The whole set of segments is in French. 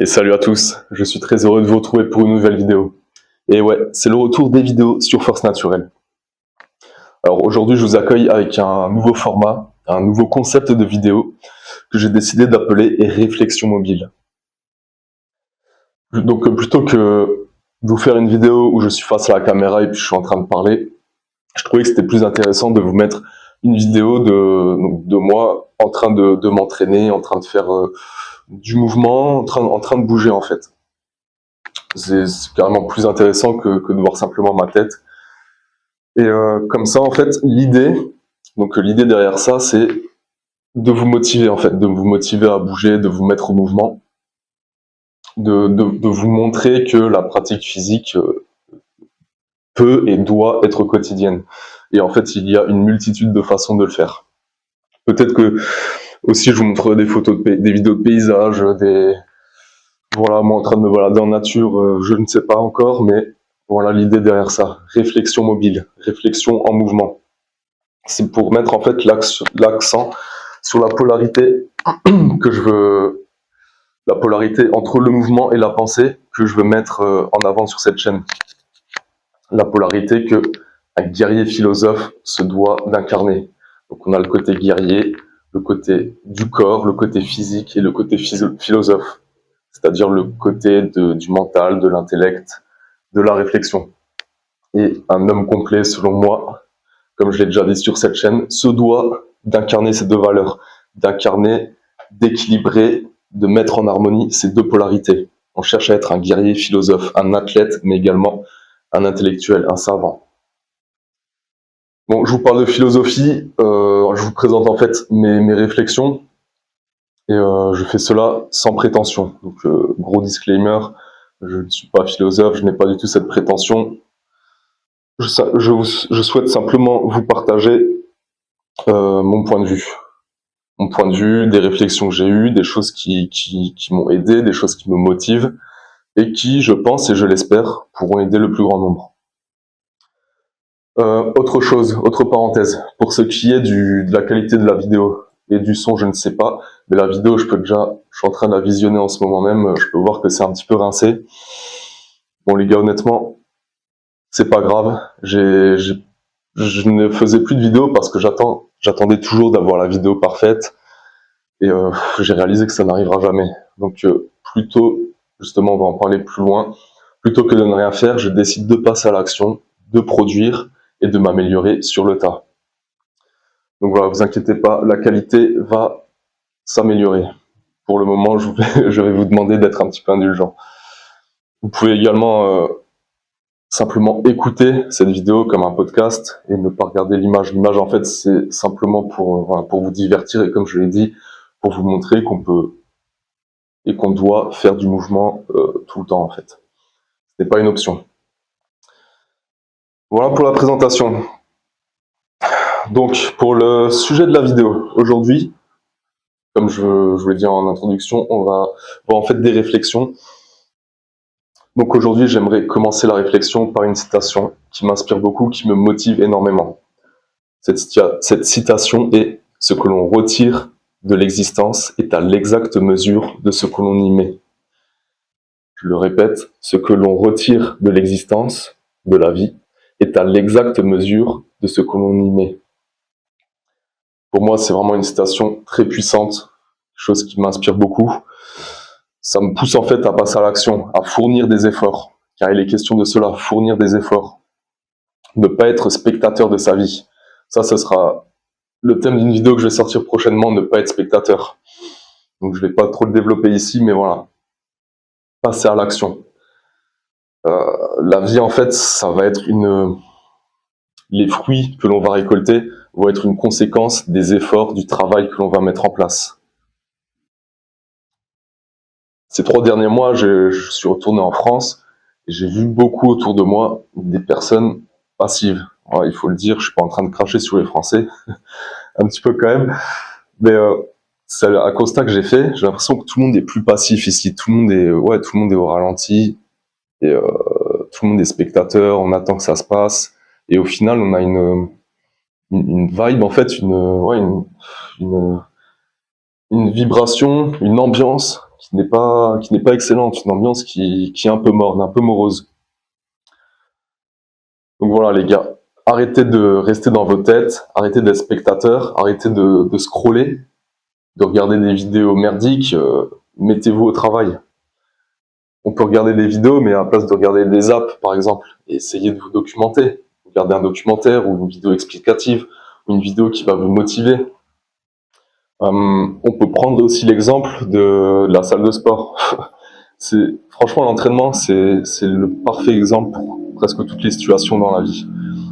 Et salut à tous, je suis très heureux de vous retrouver pour une nouvelle vidéo. Et ouais, c'est le retour des vidéos sur Force Naturelle. Alors aujourd'hui, je vous accueille avec un nouveau format, un nouveau concept de vidéo que j'ai décidé d'appeler réflexion mobile. Donc plutôt que de vous faire une vidéo où je suis face à la caméra et puis je suis en train de parler, je trouvais que c'était plus intéressant de vous mettre une vidéo de moi en train de m'entraîner, en train de faire du mouvement, en train de bouger en fait. C'est carrément plus intéressant que de voir simplement ma tête. Et comme ça, en fait, l'idée derrière ça, c'est de vous motiver, en fait, de vous motiver à bouger, de vous mettre au mouvement, de vous montrer que la pratique physique peut et doit être quotidienne. Et en fait, il y a une multitude de façons de le faire. Peut-être que aussi, je vous montrerai des photos, des vidéos de paysages, voilà, moi en train de me balader en nature, je ne sais pas encore, mais voilà l'idée derrière ça. Réflexion mobile, réflexion en mouvement. C'est pour mettre en fait l'accent sur la polarité que je veux, la polarité entre le mouvement et la pensée que je veux mettre en avant sur cette chaîne. La polarité que un guerrier philosophe se doit d'incarner. Donc on a le côté guerrier, le côté du corps, le côté physique et le côté philosophe. C'est-à-dire le côté du mental, de l'intellect, de la réflexion. Et un homme complet, selon moi, comme je l'ai déjà dit sur cette chaîne, se doit d'incarner ces deux valeurs, d'incarner, d'équilibrer, de mettre en harmonie ces deux polarités. On cherche à être un guerrier philosophe, un athlète, mais également un intellectuel, un savant. Bon, je vous parle de philosophie, je vous présente en fait mes réflexions, et je fais cela sans prétention. Donc, gros disclaimer, je ne suis pas philosophe, je n'ai pas du tout cette prétention. Je souhaite simplement vous partager mon point de vue. Mon point de vue, des réflexions que j'ai eues, des choses qui m'ont aidé, des choses qui me motivent, et qui, je pense et je l'espère, pourront aider le plus grand nombre. Autre parenthèse, pour ce qui est de la qualité de la vidéo et du son, je ne sais pas, mais la vidéo, je suis en train de la visionner en ce moment même, je peux voir que c'est un petit peu rincé. Bon les gars, honnêtement, c'est pas grave, je ne faisais plus de vidéos parce que j'attendais toujours d'avoir la vidéo parfaite, et j'ai réalisé que ça n'arrivera jamais. Donc plutôt, justement, on va en parler plus loin, plutôt que de ne rien faire, je décide de passer à l'action, de produire et de m'améliorer sur le tas. Donc voilà, vous inquiétez pas, la qualité va s'améliorer. Pour le moment, je vais vous demander d'être un petit peu indulgent. Vous pouvez également simplement écouter cette vidéo comme un podcast et ne pas regarder l'image. L'image, en fait, c'est simplement pour vous divertir et, comme je l'ai dit, pour vous montrer qu'on peut et qu'on doit faire du mouvement tout le temps, en fait. Ce n'est pas une option. Voilà pour la présentation. Donc, pour le sujet de la vidéo, aujourd'hui, comme je vous l'ai dit en introduction, on va voir en fait des réflexions. Donc aujourd'hui, j'aimerais commencer la réflexion par une citation qui m'inspire beaucoup, qui me motive énormément. Cette citation est « Ce que l'on retire de l'existence est à l'exacte mesure de ce que l'on y met ». Je le répète, ce que l'on retire de l'existence, de la vie, est à l'exacte mesure de ce que l'on y met. Pour moi, c'est vraiment une citation très puissante, chose qui m'inspire beaucoup. Ça me pousse en fait à passer à l'action, à fournir des efforts, car il est question de cela, fournir des efforts. Ne pas être spectateur de sa vie. Ça, ce sera le thème d'une vidéo que je vais sortir prochainement, ne pas être spectateur. Donc je vais pas trop le développer ici, mais voilà. Passer à l'action. La vie, en fait, ça va être les fruits que l'on va récolter vont être une conséquence des efforts, du travail que l'on va mettre en place. Ces 3 derniers mois, je suis retourné en France et j'ai vu beaucoup autour de moi des personnes passives. Alors, il faut le dire, je suis pas en train de cracher sur les Français, un petit peu quand même, mais c'est un constat que j'ai fait. J'ai l'impression que tout le monde est plus passif ici, tout le monde est au ralenti, et tout le monde est spectateur, on attend que ça se passe, et au final, on a une vibe, en fait, une vibration, une ambiance qui n'est pas excellente, une ambiance qui est un peu morne, un peu morose. Donc voilà les gars, arrêtez de rester dans vos têtes, arrêtez d'être spectateurs, arrêtez de scroller, de regarder des vidéos merdiques, mettez-vous au travail. On peut regarder des vidéos, mais à la place de regarder des apps, par exemple, et essayez de vous documenter. Regardez un documentaire ou une vidéo explicative, ou une vidéo qui va vous motiver. On peut prendre aussi l'exemple de la salle de sport. Franchement, l'entraînement, c'est le parfait exemple pour presque toutes les situations dans la vie.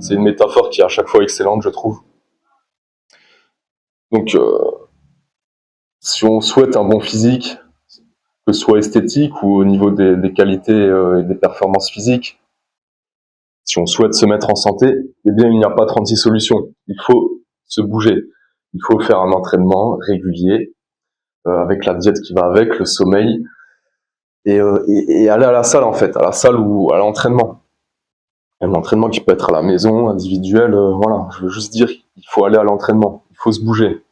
C'est une métaphore qui est à chaque fois excellente, je trouve. Donc, si on souhaite un bon physique, que ce soit esthétique ou au niveau des qualités et des performances physiques, si on souhaite se mettre en santé, eh bien, il n'y a pas 36 solutions. Il faut se bouger. Il faut faire un entraînement régulier, avec la diète qui va avec, le sommeil, et aller à la salle, en fait, à la salle ou à l'entraînement. Un entraînement qui peut être à la maison, individuel, voilà. Je veux juste dire, il faut aller à l'entraînement. Il faut se bouger.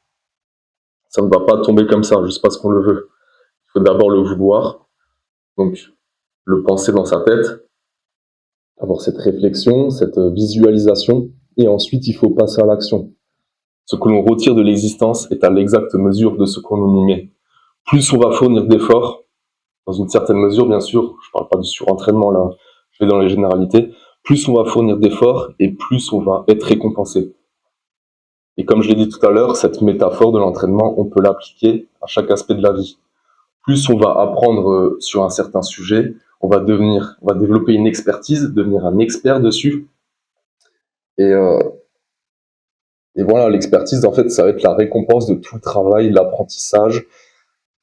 Ça ne va pas tomber comme ça, juste parce qu'on le veut. Il faut d'abord le vouloir, donc le penser dans sa tête, avoir cette réflexion, cette visualisation, et ensuite il faut passer à l'action. Ce que l'on retire de l'existence est à l'exacte mesure de ce qu'on y met. Plus on va fournir d'efforts, dans une certaine mesure bien sûr, je parle pas du surentraînement là, je vais dans les généralités, plus on va fournir d'efforts et plus on va être récompensé. Et comme je l'ai dit tout à l'heure, cette métaphore de l'entraînement, on peut l'appliquer à chaque aspect de la vie. Plus on va apprendre sur un certain sujet, on va développer une expertise, devenir un expert dessus. Et voilà, l'expertise, en fait, ça va être la récompense de tout le travail, l'apprentissage,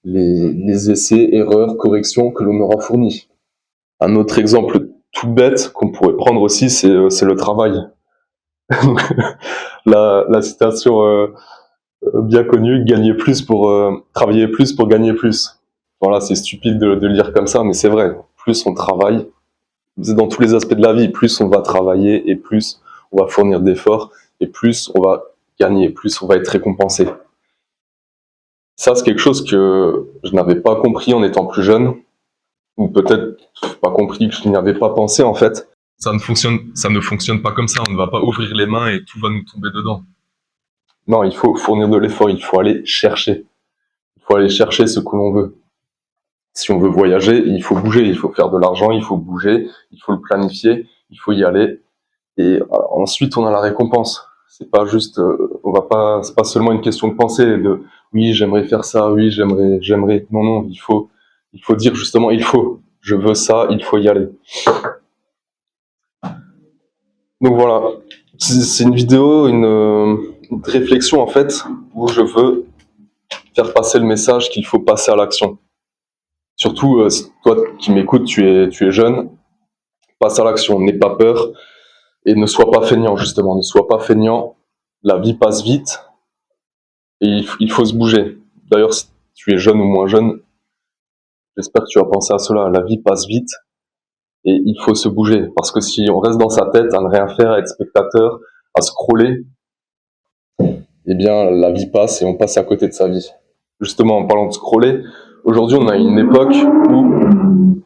les essais, erreurs, corrections que l'on aura fournis. Un autre exemple tout bête qu'on pourrait prendre aussi, c'est le travail. la citation bien connue, gagner plus pour travailler plus pour gagner plus. Voilà, c'est stupide de le dire comme ça, mais c'est vrai. Plus on travaille, dans tous les aspects de la vie, plus on va travailler et plus on va fournir d'efforts et plus on va gagner, plus on va être récompensé. Ça, c'est quelque chose que je n'avais pas compris en étant plus jeune, ou peut-être pas compris, que je n'y avais pas pensé en fait. Ça ne fonctionne pas comme ça, on ne va pas ouvrir les mains et tout va nous tomber dedans. Non, il faut fournir de l'effort, il faut aller chercher. Il faut aller chercher ce que l'on veut. Si on veut voyager, il faut bouger, il faut faire de l'argent, il faut bouger, il faut le planifier, il faut y aller. Et ensuite, on a la récompense. C'est pas juste, c'est pas seulement une question de pensée, de oui, j'aimerais faire ça, oui, j'aimerais. Non, non, il faut dire justement, je veux ça, il faut y aller. Donc voilà, c'est une vidéo, une réflexion en fait, où je veux faire passer le message qu'il faut passer à l'action. Surtout, si toi qui m'écoutes, tu es jeune, passe à l'action, n'aie pas peur et ne sois pas feignant justement, ne sois pas feignant. La vie passe vite et il faut se bouger. D'ailleurs, si tu es jeune ou moins jeune, j'espère que tu vas penser à cela. La vie passe vite et il faut se bouger parce que si on reste dans sa tête à ne rien faire, à être spectateur, à scroller, eh bien la vie passe et on passe à côté de sa vie. Justement, en parlant de scroller, aujourd'hui on a une époque où,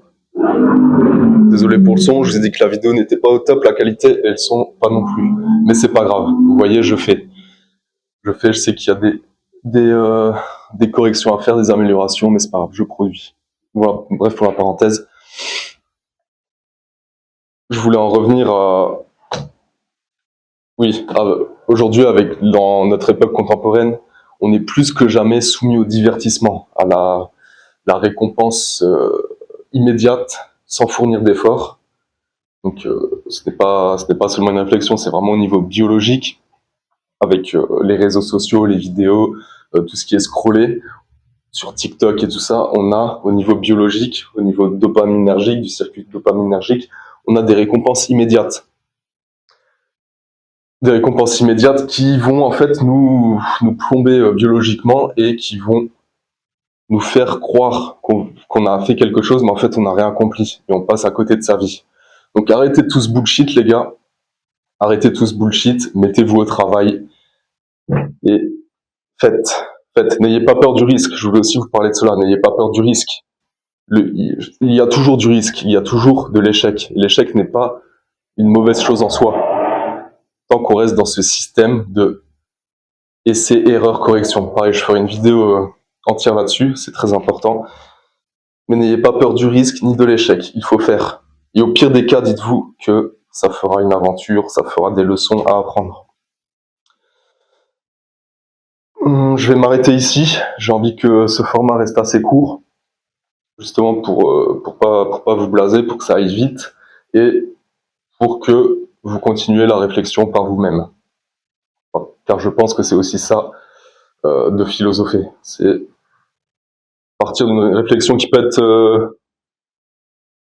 désolé pour le son, je vous ai dit que la vidéo n'était pas au top, la qualité et le son pas non plus, mais c'est pas grave, vous voyez, je sais qu'il y a des corrections à faire, des améliorations, mais c'est pas grave, je produis. Voilà, bref pour la parenthèse. Je voulais en revenir à... Oui, aujourd'hui, dans notre époque contemporaine, on est plus que jamais soumis au divertissement, à la récompense immédiate, sans fournir d'efforts. Donc, ce n'est pas seulement une réflexion, c'est vraiment au niveau biologique, avec les réseaux sociaux, les vidéos, tout ce qui est scrollé sur TikTok et tout ça, on a au niveau biologique, au niveau dopaminergique, du circuit dopaminergique, on a des récompenses immédiates. Des récompenses immédiates qui vont en fait nous plomber biologiquement et qui vont nous faire croire qu'on a fait quelque chose, mais en fait on n'a rien accompli et on passe à côté de sa vie. Donc arrêtez tout ce bullshit les gars, arrêtez tout ce bullshit, mettez-vous au travail et faites En fait, n'ayez pas peur du risque. Je voulais aussi vous parler de cela. N'ayez pas peur du risque. Il y a toujours du risque. Il y a toujours de l'échec. L'échec n'est pas une mauvaise chose en soi. Tant qu'on reste dans ce système de essai, erreur, correction. Pareil, je ferai une vidéo entière là-dessus. C'est très important. Mais n'ayez pas peur du risque ni de l'échec. Il faut faire. Et au pire des cas, dites-vous que ça fera une aventure, ça fera des leçons à apprendre. Je vais m'arrêter ici. J'ai envie que ce format reste assez court, justement pour pas vous blaser, pour que ça aille vite et pour que vous continuez la réflexion par vous-même. Car je pense que c'est aussi ça de philosopher. C'est partir d'une réflexion qui peut être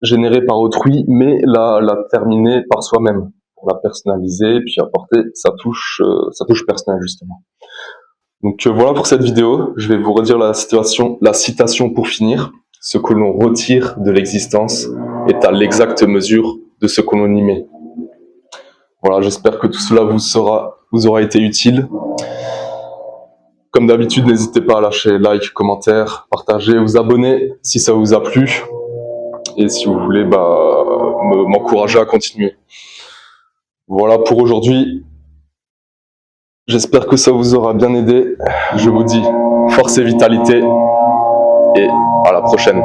générée par autrui, mais la terminer par soi-même, pour la personnaliser, puis apporter sa touche personnelle justement. Donc voilà pour cette vidéo. Je vais vous redire la citation pour finir. Ce que l'on retire de l'existence est à l'exacte mesure de ce que l'on y met. Voilà, j'espère que tout cela vous aura été utile. Comme d'habitude, n'hésitez pas à lâcher like, commentaire, partager, vous abonner si ça vous a plu. Et si vous voulez m'encourager à continuer. Voilà pour aujourd'hui. J'espère que ça vous aura bien aidé. Je vous dis force et vitalité et à la prochaine.